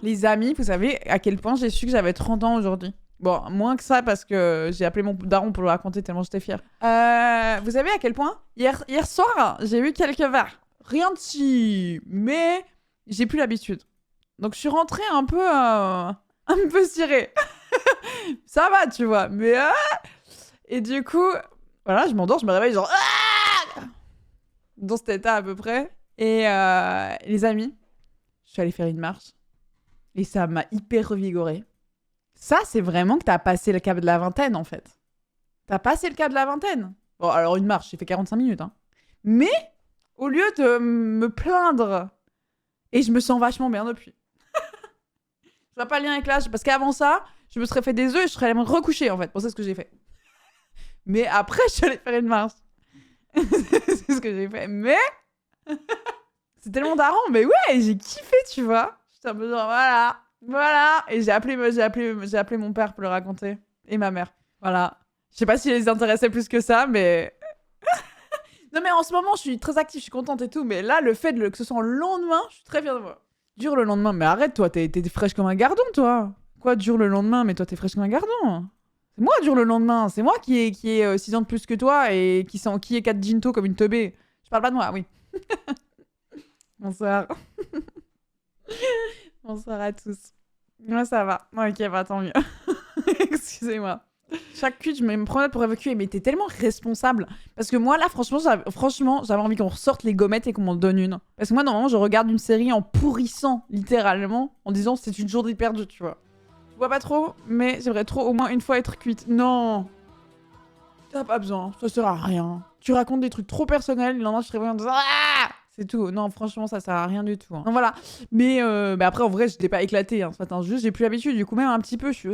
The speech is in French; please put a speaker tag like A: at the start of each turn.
A: Les amis, vous savez à quel point j'ai su que j'avais 30 ans aujourd'hui. Bon, moins que ça parce que j'ai appelé mon daron pour le raconter tellement j'étais fière. Vous savez à quel point hier soir, j'ai eu quelques verres. Rien de si... Mais j'ai plus l'habitude. Donc je suis rentrée un peu cirée. Ça va, tu vois. Mais... Et du coup, voilà, je m'endors, je me réveille genre... Dans cet état à peu près. Et les amis, je suis allée faire une marche. Et ça m'a hyper revigorée. Ça, c'est vraiment que t'as passé le cap de la vingtaine, en fait. T'as passé le cap de la vingtaine. Bon, alors une marche, j'ai fait 45 minutes. Hein. Mais, au lieu de me plaindre, et je me sens vachement bien depuis. Je vois pas le lien avec l'âge, parce qu'avant ça, je me serais fait des œufs et je serais allée me recoucher, en fait. Bon, c'est ce que j'ai fait. Mais après, je suis allée faire une marche. C'est ce que j'ai fait. Mais... c'est tellement daron, mais ouais, j'ai kiffé, tu vois. J'étais un peu genre, voilà. Et j'ai appelé mon père pour le raconter. Et ma mère. Voilà. Je sais pas si les intéressait plus que ça, mais... non, mais en ce moment, je suis très active, je suis contente et tout. Mais là, le fait que ce soit le lendemain, je suis très fière de moi. Dur le lendemain, mais arrête, toi, t'es fraîche comme un gardon, toi. Quoi, dur le lendemain, mais toi, t'es fraîche comme un gardon. C'est moi, dur le lendemain. C'est moi qui ai 6 ans de plus que toi et qui est 4 ginto comme une teubée. Je parle pas de moi, oui. Bonsoir. Bonsoir à tous. Moi, ça va. Ok, bah tant mieux. Excusez-moi. Chaque cuite, je me promenade pour évacuer, mais t'es tellement responsable. Parce que moi, là, franchement, j'avais envie qu'on ressorte les gommettes et qu'on m'en donne une. Parce que moi, normalement, je regarde une série en pourrissant, littéralement, en disant c'est une journée perdue, tu vois. Je vois pas trop, mais j'aimerais trop au moins une fois être cuite. Non. T'as pas besoin, ça sert à rien. Tu racontes des trucs trop personnels, le lendemain, je te réveille en disant ah, c'est tout. Non, franchement, ça sert à rien du tout. Hein. Non, voilà. Mais après, en vrai, je l'ai pas éclaté hein, ce matin. Juste, j'ai plus l'habitude. Du coup, même un petit peu, je suis...